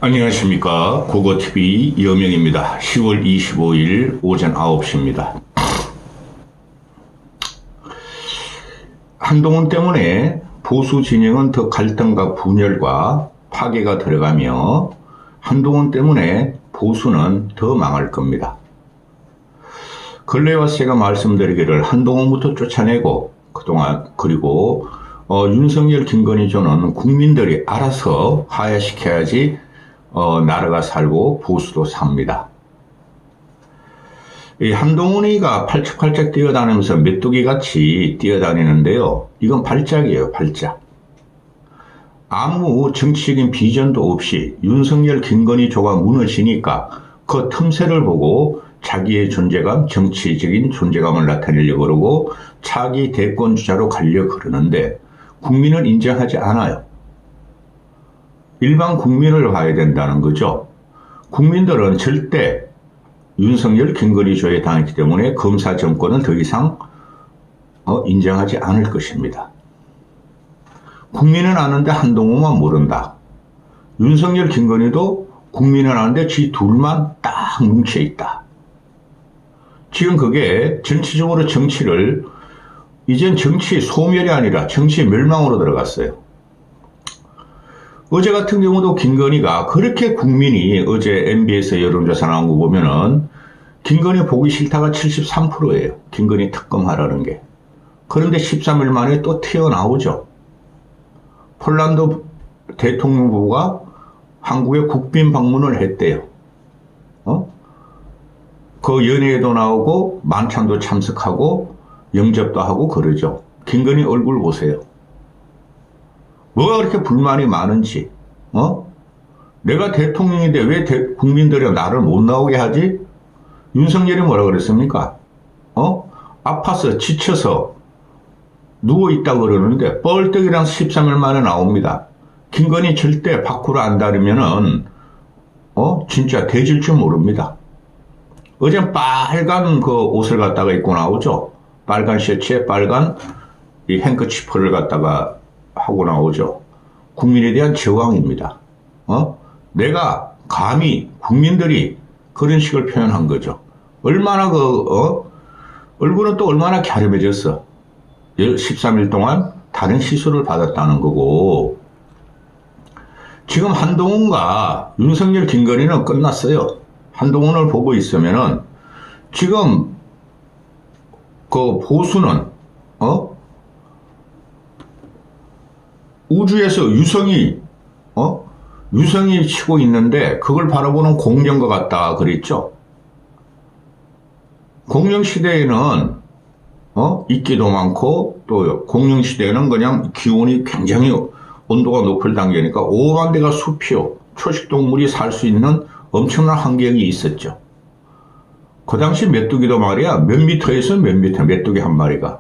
안녕하십니까. 국어TV 여명입니다. 10월 25일 오전 9시입니다. 한동훈 때문에 보수 진영은 더 갈등과 분열과 파괴가 들어가며 한동훈 때문에 보수는 더 망할 겁니다. 근래 와서 제가 말씀드리기를 한동훈부터 쫓아내고 그리고 윤석열, 김건희 조는 국민들이 알아서 화해시켜야지 나라가 살고 보수도 삽니다. 이 한동훈이가 팔짝팔짝 뛰어다니면서 메뚜기같이 뛰어다니는데요. 이건 발작이에요. 발작. 아무 정치적인 비전도 없이 윤석열, 김건희 조가 무너지니까 그 틈새를 보고 자기의 존재감, 정치적인 존재감을 나타내려고 그러고 차기 대권 주자로 가려고 그러는데 국민은 인정하지 않아요. 일반 국민을 봐야 된다는 거죠. 국민들은 절대 윤석열, 김건희 조에 당했기 때문에 검사 정권을 더 이상 인정하지 않을 것입니다. 국민은 아는데 한동훈만 모른다. 윤석열, 김건희도 국민은 아는데 지 둘만 딱 뭉쳐있다. 지금 그게 전체적으로 정치를 이젠 정치 소멸이 아니라 정치 멸망으로 들어갔어요. 어제 같은 경우도 김건희가 그렇게 국민이 어제 MBS 여론조사 나온 거 보면은 김건희 보기 싫다가 73%예요. 김건희 특검하라는 게. 그런데 13일 만에 또 튀어나오죠. 폴란드 대통령 부부가 한국에 국빈 방문을 했대요. 그 연회에도 나오고 만찬도 참석하고 영접도 하고 그러죠. 김건희 얼굴 보세요. 뭐가 그렇게 불만이 많은지, 내가 대통령인데 왜 국민들이 나를 못 나오게 하지? 윤석열이 뭐라 그랬습니까? 아파서 지쳐서 누워있다 그러는데 뻘떡이랑 13일 만에 나옵니다. 김건희 절대 밖으로 안 다니면은, 진짜 돼질 줄 모릅니다. 어젠 빨간 그 옷을 갖다가 입고 나오죠. 빨간 셔츠에 빨간 이 행커치프를 갖다가 하고 나오죠. 국민에 대한 저항입니다. 내가 감히 국민들이 그런 식을 표현한 거죠. 얼마나 얼굴은 또 얼마나 갸름해졌어. 13일 동안 다른 시술을 받았다는 거고. 지금 한동훈과 윤석열, 김건희는 끝났어요. 한동훈을 보고 있으면은 지금 그 보수는 우주에서 유성이 치고 있는데 그걸 바라보는 공룡과 같다 그랬죠. 공룡 시대에는 이끼도 많고 또 공룡 시대에는 그냥 기온이 굉장히 온도가 높을 단계니까 오만 대가 숲이요. 초식동물이 살 수 있는 엄청난 환경이 있었죠. 그 당시 메뚜기도 말이야 몇 미터에서 몇 미터 메뚜기 한 마리가.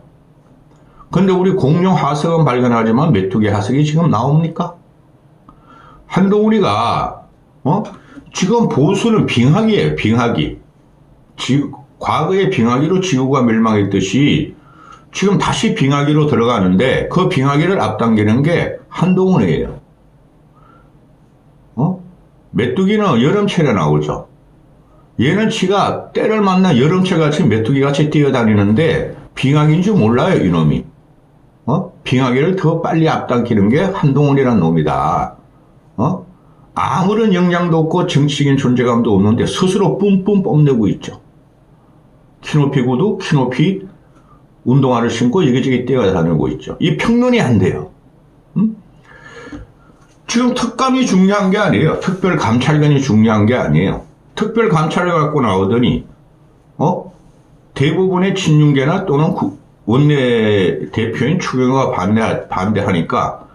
근데 우리 공룡 화석은 발견하지만 메뚜기 화석이 지금 나옵니까? 한동훈이가 지금 보수는 빙하기예요. 빙하기. 과거의 빙하기로 지구가 멸망했듯이 지금 다시 빙하기로 들어가는데 그 빙하기를 앞당기는 게 한동훈이에요. 메뚜기는 여름철에 나오죠. 얘는 지가 때를 만나 여름철같이 메뚜기같이 뛰어다니는데 빙하기인 줄 몰라요, 이놈이. 빙하기를 더 빨리 앞당기는 게 한동훈이란 놈이다. 아무런 역량도 없고 정치적인 존재감도 없는데 스스로 뿜뿜 뽐내고 있죠. 키높이 구두, 키높이 운동화를 신고 여기저기 뛰어다니고 있죠. 이 평론이 안 돼요. 지금 특감이 중요한 게 아니에요. 특별감찰관이 중요한 게 아니에요. 특별감찰을 갖고 나오더니 대부분의 친윤계나 또는 원내 대표인 추경호가 반대하니까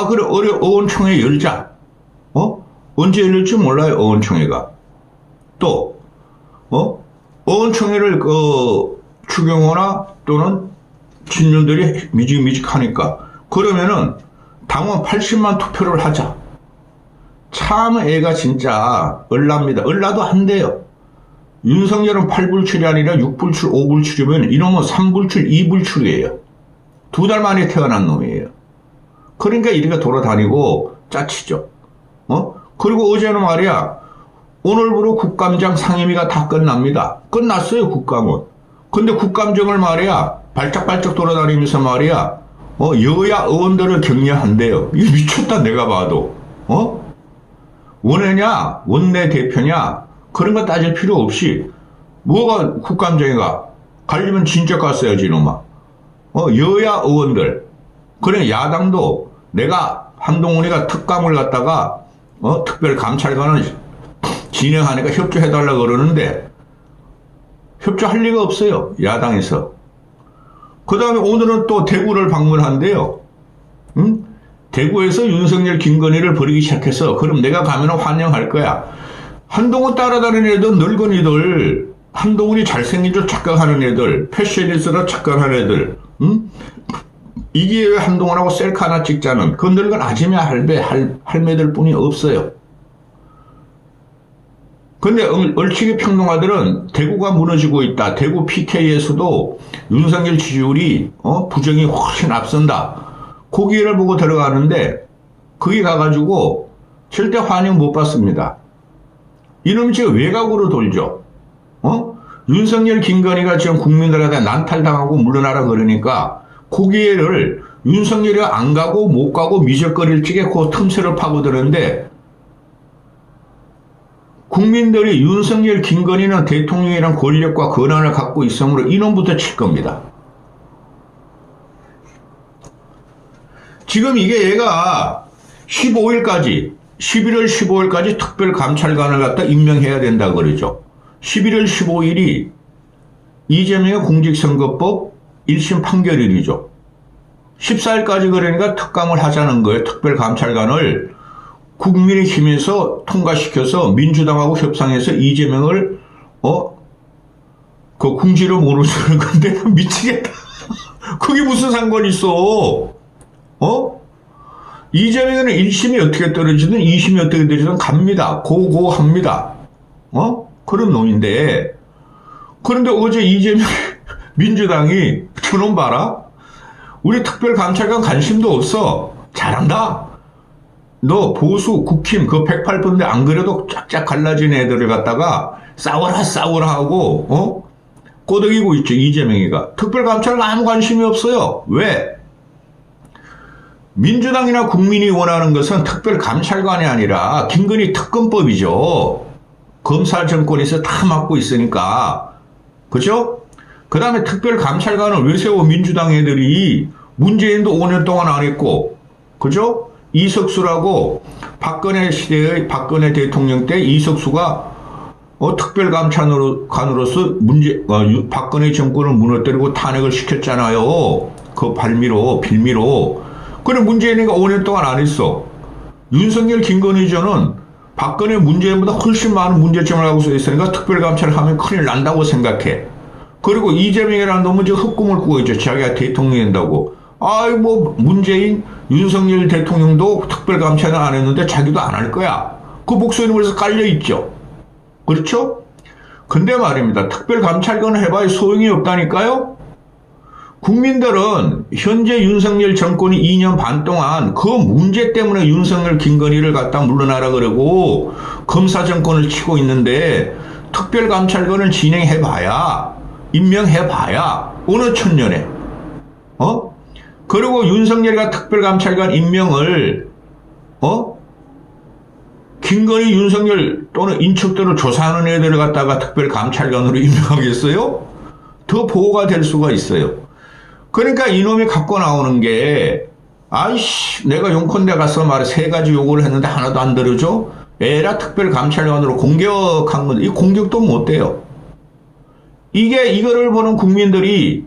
그래 어원총회 열자. 언제 열릴지 몰라요. 어원총회가. 또 어원총회를 추경호나 또는 친윤들이 미직미직하니까 그러면은 당원 80만 투표를 하자. 참 애가 진짜 얼랍니다. 얼라도 한대요. 윤석열은 8불출이 아니라 6불출, 5불출이면 이놈은 3불출, 2불출이에요. 2달 만에 태어난 놈이에요. 그러니까 이렇게 돌아다니고 짜치죠. 그리고 어제는 말이야, 오늘부로 국감장 상임위가 다 끝납니다. 끝났어요, 국감은. 근데 국감장을 말이야, 발짝발짝 돌아다니면서 말이야, 여야 의원들을 격려한대요. 이거 미쳤다, 내가 봐도. 원내냐, 원내대표냐, 그런 거 따질 필요 없이, 뭐가 국감장에 가? 가려면 진짜 갔어야지, 이놈아. 여야 의원들. 그래, 야당도 내가 한동훈이가 특감을 갖다가, 특별감찰관을 진행하니까 협조해달라고 그러는데, 협조할 리가 없어요, 야당에서. 그 다음에 오늘은 또 대구를 방문한대요. 응? 대구에서 윤석열, 김건희를 버리기 시작해서, 그럼 내가 가면 환영할 거야. 한동훈 따라다니는 애들, 늙은이들, 한동훈이 잘생긴 줄 착각하는 애들, 패셔니스트라 착각하는 애들, 응? 이게 왜 한동훈하고 셀카 하나 찍자는 그 늙은 아줌마 할매들 뿐이 없어요. 근데 얼치기 평론가들은 대구가 무너지고 있다. 대구 PK에서도 윤석열 지지율이 부정이 훨씬 앞선다. 그 기회를 보고 들어가는데 거기 가가지고 절대 환영 못 받습니다. 이놈이 지금 외곽으로 돌죠. 윤석열, 김건희가 지금 국민들한테 난탈당하고 물러나라 그러니까 그 기회를 윤석열이 안 가고 못 가고 미적거릴 적에 그 틈새를 파고드는데 국민들이 윤석열, 김건희는 대통령이란 권력과 권한을 갖고 있으므로 이놈부터 칠 겁니다. 지금 이게 얘가 15일까지 11월 15일까지 특별감찰관을 갖다 임명해야 된다 그러죠. 11월 15일이 이재명의 공직선거법 1심 판결일이죠. 14일까지 그러니까 특감을 하자는 거예요. 특별감찰관을 국민의힘에서 통과시켜서 민주당하고 협상해서 이재명을 그 궁지로 몰아주는 건데 미치겠다. 그게 무슨 상관이 있어? 이재명은 1심이 어떻게 떨어지든 2심이 어떻게 떨어지든 갑니다. 고고합니다. 그런 놈인데 그런데 어제 이재명 민주당이 저놈 봐라. 우리 특별감찰관 관심도 없어. 잘한다. 너 보수 국힘 그 108번데 안 그래도 쫙쫙 갈라진 애들을 갖다가 싸워라 하고 꼬드기고 있죠. 이재명이가. 특별감찰관 아무 관심이 없어요. 왜? 민주당이나 국민이 원하는 것은 특별감찰관이 아니라 김건희 특검법이죠. 검사 정권에서 다 맡고 있으니까. 그죠? 그 다음에 특별감찰관을 왜 세워? 민주당 애들이 문재인도 5년 동안 안 했고, 그죠? 이석수라고 박근혜 시대의 박근혜 대통령 때 이석수가 특별감찰관으로서 박근혜 정권을 무너뜨리고 탄핵을 시켰잖아요. 그 빌미로. 그래 문재인이가 5년 동안 안 했어. 윤석열, 김건희전은 박근혜 문재인보다 훨씬 많은 문제점을 갖고 있으니까 특별감찰을 하면 큰일 난다고 생각해. 그리고 이재명이라는 놈은 지금 흑꿈을 꾸고 있죠. 자기가 대통령이 된다고. 문재인, 윤석열 대통령도 특별감찰은 안 했는데 자기도 안 할 거야. 그 목소리는 그래서 깔려있죠. 그렇죠? 근데 말입니다. 특별감찰관을 해봐야 소용이 없다니까요? 국민들은 현재 윤석열 정권이 2년 반 동안 그 문제 때문에 윤석열, 김건희를 갖다 물러나라 그러고 검사 정권을 치고 있는데 특별감찰관을 진행해봐야, 임명해봐야 어느 천년에 그리고 윤석열이가 특별감찰관 임명을 김건희, 윤석열 또는 인척들을 조사하는 애들을 갖다가 특별감찰관으로 임명하겠어요? 더 보호가 될 수가 있어요. 그러니까 이놈이 갖고 나오는 게 내가 용컨대 가서 말해 3가지 요구를 했는데 하나도 안 들어줘? 에라 특별감찰관으로 공격한 건데 이 공격도 못 돼요. 이거를 보는 국민들이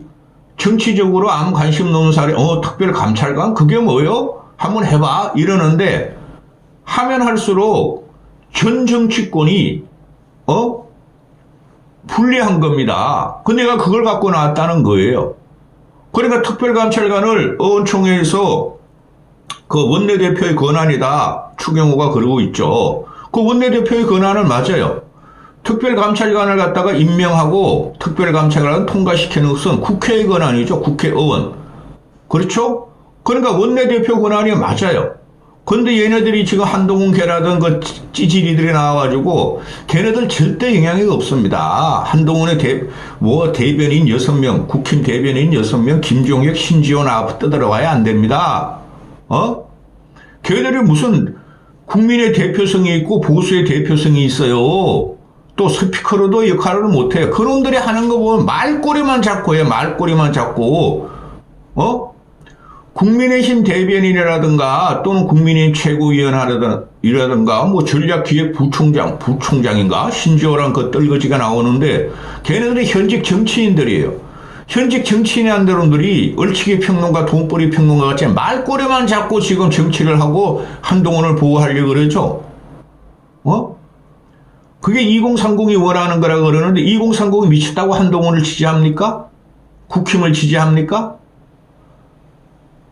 정치적으로 아무 관심 없는 사람이 특별감찰관? 그게 뭐요? 한번 해봐 이러는데 하면 할수록 전 정치권이 불리한 겁니다. 근데 내가 그걸 갖고 나왔다는 거예요. 그러니까 특별감찰관을 의원총회에서 그 원내대표의 권한이다. 추경호가 그러고 있죠. 그 원내대표의 권한은 맞아요. 특별감찰관을 갖다가 임명하고 특별감찰관을 통과시키는 것은 국회의 권한이죠. 국회의원. 그렇죠? 그러니까 원내대표 권한이 맞아요. 근데 얘네들이 지금 한동훈 걔라든 그 찌질이들이 나와가지고 걔네들 절대 영향이 없습니다. 한동훈의 대변인 6명, 국힘 대변인 6명, 김종혁, 신지호 나와 떠들어가야 안 됩니다. 걔네들이 무슨 국민의 대표성이 있고 보수의 대표성이 있어요. 또 스피커로도 역할을 못해요. 그놈들이 하는 거 보면 말꼬리만 잡고 해요. 말꼬리만 잡고. 국민의힘 대변인이라든가 또는 국민의힘 최고위원이라든가 뭐 전략기획부총장인가 신지호랑 그 떨거지가 나오는데 걔네들이 현직 정치인들이에요. 현직 정치인들이 얼치기 평론가 돈벌이 평론가 같이 말꼬리만 잡고 지금 정치를 하고 한동훈을 보호하려고 그러죠. 그게 2030이 원하는 거라고 그러는데 2030이 미쳤다고 한동훈을 지지합니까? 국힘을 지지합니까?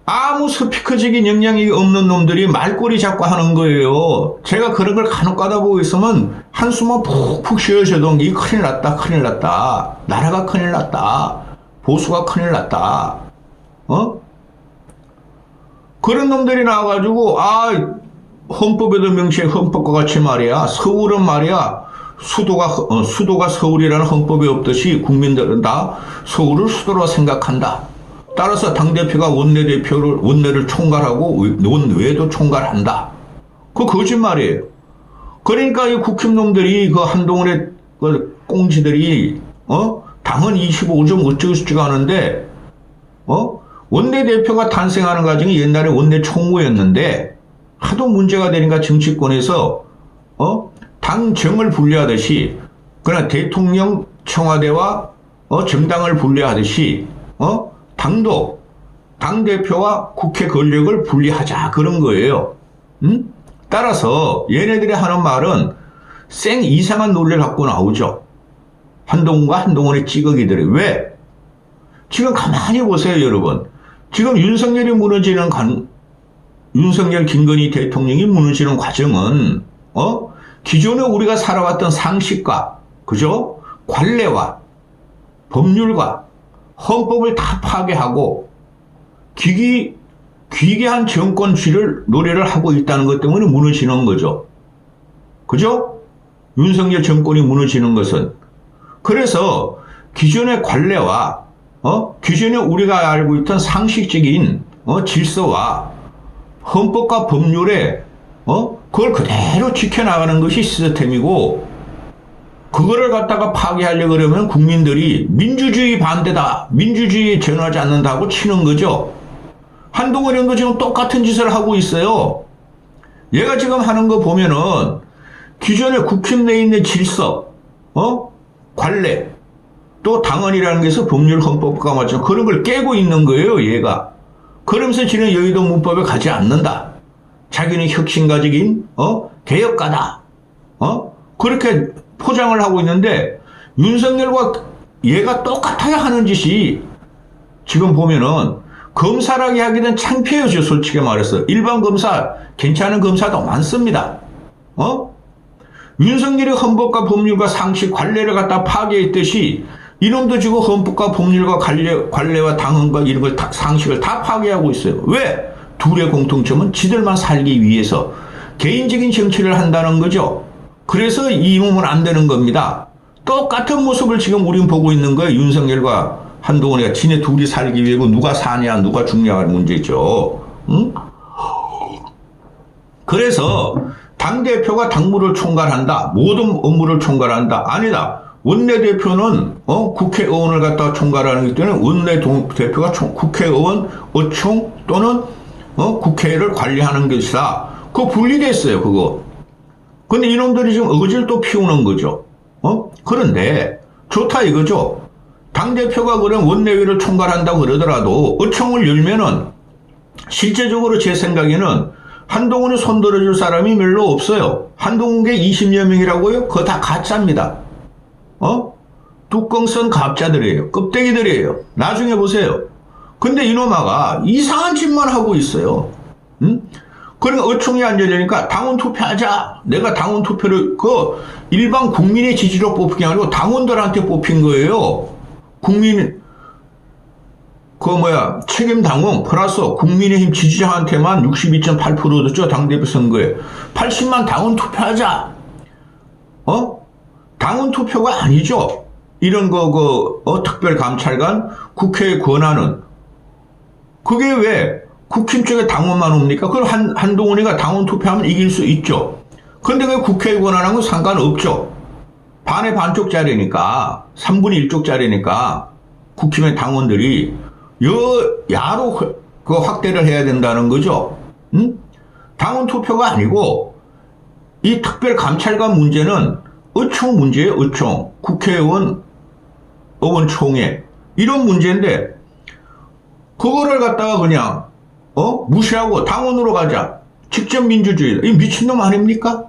아무 스피커적인 역량이 없는 놈들이 말꼬리 잡고 하는 거예요. 제가 그런 걸 간혹 가다 보고 있으면 한숨만 푹푹 쉬어셔도 이 큰일 났다, 큰일 났다. 나라가 큰일 났다. 보수가 큰일 났다. 그런 놈들이 나와가지고, 헌법에도 명시해 헌법과 같이 말이야. 서울은 말이야. 수도가 서울이라는 헌법에 없듯이 국민들은 다 서울을 수도로 생각한다. 따라서 당대표가 원내를 총괄하고 원외도 총괄한다. 그거 거짓말이에요. 그러니까 이 국힘놈들이 그 한동훈의 그 꽁지들이 당헌 25점 어쩌고저쩌고 하는데 원내대표가 탄생하는 과정이 옛날에 원내 총무였는데 하도 문제가 되니까 정치권에서 당정을 분리하듯이 그러나 대통령 청와대와 정당을 분리하듯이 당대표와 국회 권력을 분리하자 그런 거예요. 따라서 얘네들이 하는 말은 생 이상한 논리를 갖고 나오죠. 한동훈과 한동훈의 찌꺼기들이. 왜? 지금 가만히 보세요, 여러분. 지금 윤석열 김건희 대통령이 무너지는 과정은 기존에 우리가 살아왔던 상식과 그죠? 관례와 법률과 헌법을 다 파괴하고 귀괴한 정권주의를 노래를 하고 있다는 것 때문에 무너지는 거죠. 그죠? 윤석열 정권이 무너지는 것은. 그래서 기존의 관례와 기존에 우리가 알고 있던 상식적인 질서와 헌법과 법률에 그걸 그대로 지켜나가는 것이 시스템이고 그거를 갖다가 파괴하려고 그러면 국민들이 민주주의 반대다. 민주주의에 전하지 않는다고 치는 거죠. 한동훈 형도 지금 똑같은 짓을 하고 있어요. 얘가 지금 하는 거 보면은 기존에 국힘 내에 있는 질서, 관례, 또 당헌이라는 게서 법률 헌법과 맞죠. 그런 걸 깨고 있는 거예요, 얘가. 그러면서 지는 여의도 문법에 가지 않는다. 자기는 혁신가적인, 개혁가다. 그렇게 포장을 하고 있는데 윤석열과 얘가 똑같아야 하는 짓이 지금 보면은 검사라고 하기는 창피해요. 솔직히 말해서 일반 검사 괜찮은 검사도 많습니다. 윤석열이 헌법과 법률과 상식 관례를 갖다 파괴했듯이 이놈도 지금 헌법과 법률과 관례와 당헌과 이런 걸 상식을 다 파괴하고 있어요. 왜? 둘의 공통점은 지들만 살기 위해서 개인적인 정치를 한다는 거죠. 그래서 이 놈은 안 되는 겁니다. 똑같은 모습을 지금 우리는 보고 있는 거예요. 윤석열과 한동훈이가 지네 둘이 살기 위해서 누가 사냐 누가 죽냐 하는 문제죠. 그래서 당대표가 당무를 총괄한다. 모든 업무를 총괄한다. 아니다. 원내대표는 국회의원을 갖다가 총괄하는 것 때문에 원내대표가 국회의원 어총 또는 국회를 관리하는 것이다. 그거 분리됐어요. 그거. 근데 이놈들이 지금 어거지를 또 피우는 거죠. 그런데 좋다 이거죠. 당대표가 그럼 원내위를 총괄한다고 그러더라도 어총을 열면은 실제적으로 제 생각에는 한동훈을 손들어줄 사람이 별로 없어요. 한동훈계 20여 명이라고요? 그거 다 가짜입니다. 뚜껑 쓴 가짜들이에요. 껍데기들이에요. 나중에 보세요. 근데 이놈아가 이상한 짓만 하고 있어요. 그러니까 어총이 앉아되니까 당원 투표하자. 내가 당원 투표를 일반 국민의 지지로 뽑힌 게 아니고 당원들한테 뽑힌 거예요. 책임 당원 플러스 국민의힘 지지자한테만 62.8% 줬죠. 당대표 선거에. 80만 당원 투표하자. 당원 투표가 아니죠. 이런 특별감찰관 국회의 권한은. 그게 왜 국힘 쪽에 당원만 옵니까? 그럼 한동훈이가 당원 투표하면 이길 수 있죠. 근데 왜 국회의 권한하고 상관없죠. 반의 반쪽짜리니까, 3분의 1쪽짜리니까, 국힘의 당원들이 야로 확대를 해야 된다는 거죠. 응? 당원 투표가 아니고, 이 특별감찰관 문제는 의총 문제예요, 의총. 국회의원, 의원총회. 이런 문제인데, 그거를 갖다가 그냥, 무시하고 당원으로 가자. 직접 민주주의. 이 미친놈 아닙니까?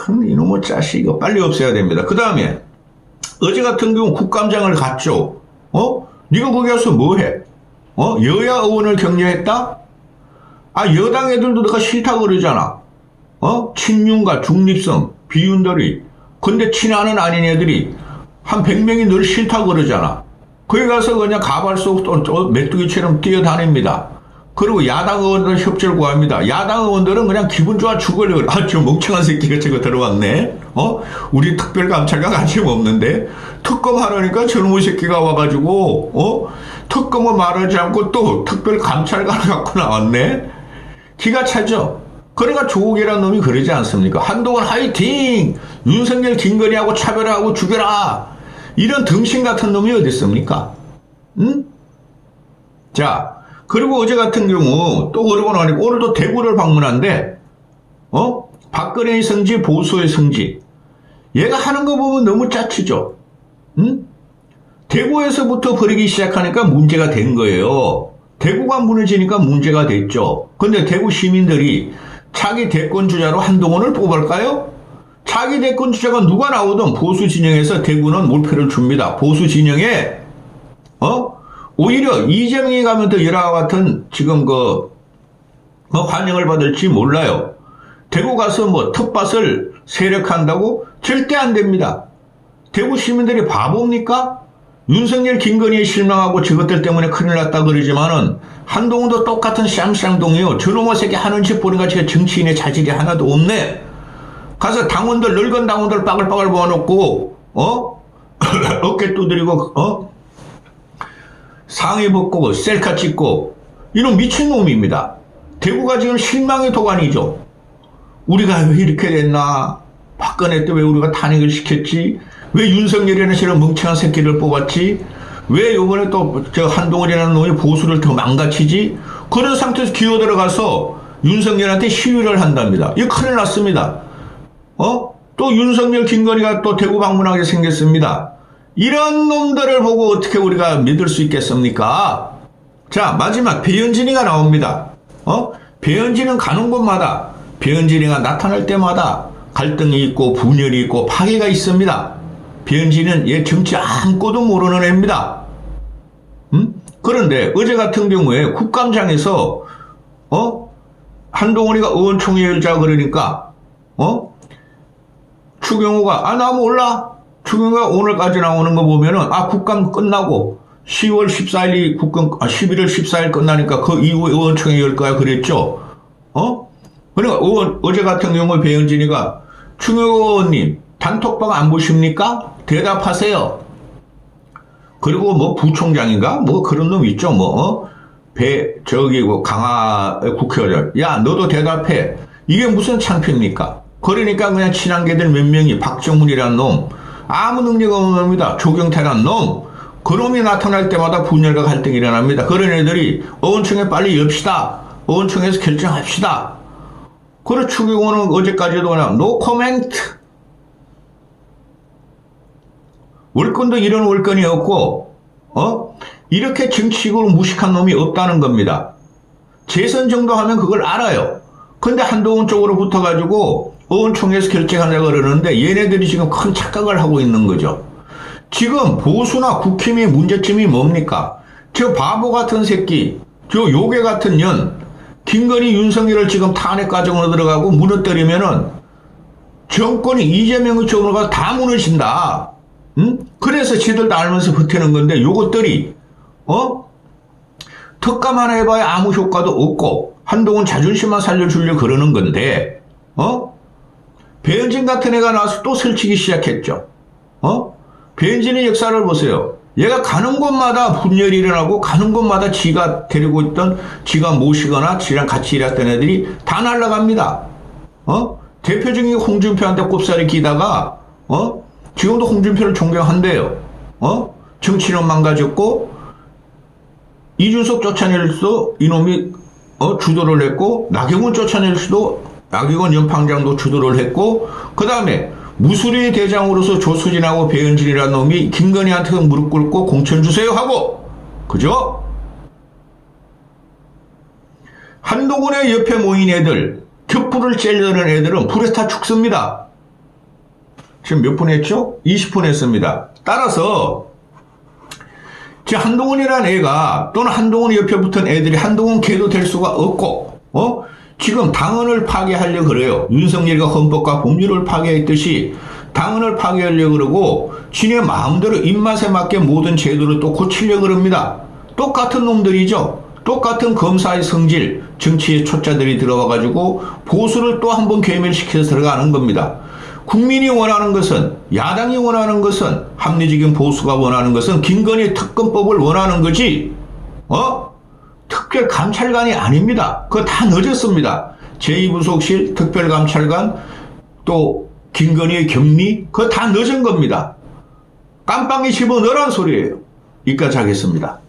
이놈의 자식, 이거 빨리 없애야 됩니다. 그 다음에, 어제 같은 경우 국감장을 갔죠. 네가 거기 가서 뭐 해? 여야 의원을 격려했다? 여당 애들도 내가 싫다 그러잖아. 친윤과 중립성, 비윤들이. 근데 친한은 아닌 애들이 한 100명이 늘 싫다 그러잖아. 거기 가서 그냥 가발 속 메뚜기처럼 뛰어다닙니다. 그리고 야당 의원들 협조를 구합니다. 야당 의원들은 그냥 기분 좋아 죽으려고 그래. 저 멍청한 새끼가 저거 들어왔네. 우리 특별감찰관 관심 없는데 특검하라니까 저놈의 새끼가 와가지고 특검을 말하지 않고 또 특별감찰관을 갖고 나왔네. 기가 차죠. 그러니까 조국이라는 놈이 그러지 않습니까? 한동훈 화이팅! 윤석열 김건희하고 차별하고 죽여라! 이런 등신 같은 놈이 어디 있습니까? 응? 자, 그리고 어제 같은 경우 또 그러고 나니까 오늘도 대구를 방문한데, 박근혜의 성지, 보수의 성지. 얘가 하는 거 보면 너무 짜치죠? 응? 대구에서부터 버리기 시작하니까 문제가 된 거예요. 대구가 무너지니까 문제가 됐죠. 근데 대구 시민들이 차기 대권 주자로 한동훈을 뽑을까요? 차기 대권 주자가 누가 나오든 보수 진영에서 대구는 몰표를 줍니다. 보수 진영에 오히려 이재명이 가면 더 열화와 같은 지금 환영을 받을지 몰라요. 대구 가서 텃밭을 세력한다고 절대 안 됩니다. 대구 시민들이 바보입니까? 윤석열 김건희에 실망하고 저것들 때문에 큰일 났다 그러지만은 한동훈도 똑같은 쌍쌍동이요. 저놈의 새끼 하는 짓 보니까 제가 정치인의 자질이 하나도 없네. 가서 당원들 늙은 당원들 빠글빠글 모아놓고 어깨 두드리고 상의 벗고 셀카 찍고 이런 미친놈입니다. 대구가 지금 실망의 도가니죠. 우리가 왜 이렇게 됐나? 박근혜 때 왜 우리가 탄핵을 시켰지? 왜 윤석열이라는 저런 멍청한 새끼를 뽑았지? 왜 요번에 또 한동훈이라는 놈이 보수를 더 망가치지? 그런 상태에서 기어 들어가서 윤석열한테 시위를 한답니다. 이거 큰일 났습니다. 또 윤석열 김건희가 또 대구 방문하게 생겼습니다. 이런 놈들을 보고 어떻게 우리가 믿을 수 있겠습니까? 자, 마지막 배현진이가 나옵니다. 배현진은 가는 곳마다 배현진이가 나타날 때마다 갈등이 있고 분열이 있고 파괴가 있습니다. 배현진은 얘 정치 아무것도 모르는 애입니다. 그런데 어제 같은 경우에 국감장에서 한동훈이가 의원총회 열자 그러니까 추경호가 나 몰라. 추경호가 오늘까지 나오는 거 보면은 국감 끝나고 10월 14일이 11월 14일 끝나니까 그 이후에 의원총회 열 거야 그랬죠. 그러니까 어제 같은 경우에 배현진이가 추경호 의원님 단톡방 안 보십니까? 대답하세요. 그리고 부총장인가? 그런 놈 있죠. 강화 국회의원. 야, 너도 대답해. 이게 무슨 창피입니까? 그러니까 그냥 친한 개들 몇 명이 박정훈이란 놈, 아무 능력 없는 놈이다. 조경태란 놈, 그놈이 나타날 때마다 분열과 갈등이 일어납니다. 그런 애들이 의원총회 빨리 엽시다. 의원총회에서 결정합시다. 그래 추경호는 어제까지도 그냥 노 코멘트. 월권도 이런 월권이 없고 이렇게 정치적으로 무식한 놈이 없다는 겁니다. 재선 정도 하면 그걸 알아요. 근데 한동훈 쪽으로 붙어가지고 의원총회에서 결정하려고 그러는데 얘네들이 지금 큰 착각을 하고 있는 거죠. 지금 보수나 국힘의 문제점이 뭡니까? 저 바보 같은 새끼, 저 요괴 같은 년, 김건희 윤석열을 지금 탄핵 과정으로 들어가고 무너뜨리면은 정권이 이재명의 쪽으로 가서 다 무너진다. 그래서 지들도 알면서 버티는 건데 요것들이 특감 하나 해봐야 아무 효과도 없고 한동훈 자존심만 살려주려 그러는 건데 배현진 같은 애가 나와서 또 설치기 시작했죠. 배현진의 역사를 보세요. 얘가 가는 곳마다 분열이 일어나고 가는 곳마다 지가 데리고 있던 지가 모시거나 지랑 같이 일했던 애들이 다 날아갑니다. 대표적인 홍준표한테 꼽살이 기다가 지금도 홍준표를 존경한대요. 정치는 망가졌고 이준석 쫓아낼 수도 이놈이 주도를 했고 나경원 쫓아낼 수도 나경원 연방장도 주도를 했고 그 다음에 무수리의 대장으로서 조수진하고 배현진이라는 놈이 김건희한테 무릎 꿇고 공천 주세요 하고 그죠? 한동훈의 옆에 모인 애들 격불을 째려는 애들은 불에 타 죽습니다. 지금 몇 분 했죠? 20분 했습니다. 따라서 한동훈이라는 애가 또는 한동훈 옆에 붙은 애들이 한동훈 개도 될 수가 없고 지금 당헌을 파괴하려고 그래요. 윤석열이가 헌법과 법률을 파괴했듯이 당헌을 파괴하려고 그러고 지네 마음대로 입맛에 맞게 모든 제도를 또 고치려고 그럽니다. 똑같은 놈들이죠. 똑같은 검사의 성질, 정치의 초짜들이 들어와가지고 보수를 또 한 번 괴멸시켜서 들어가는 겁니다. 국민이 원하는 것은, 야당이 원하는 것은, 합리적인 보수가 원하는 것은 김건희 특검법을 원하는 거지 특별감찰관이 아닙니다. 그거 다 늦었습니다. 제2부속실, 특별감찰관, 또 김건희의 격리, 그거 다 늦은 겁니다. 깜빵에 집어넣으란 소리예요. 여기까지 하겠습니다.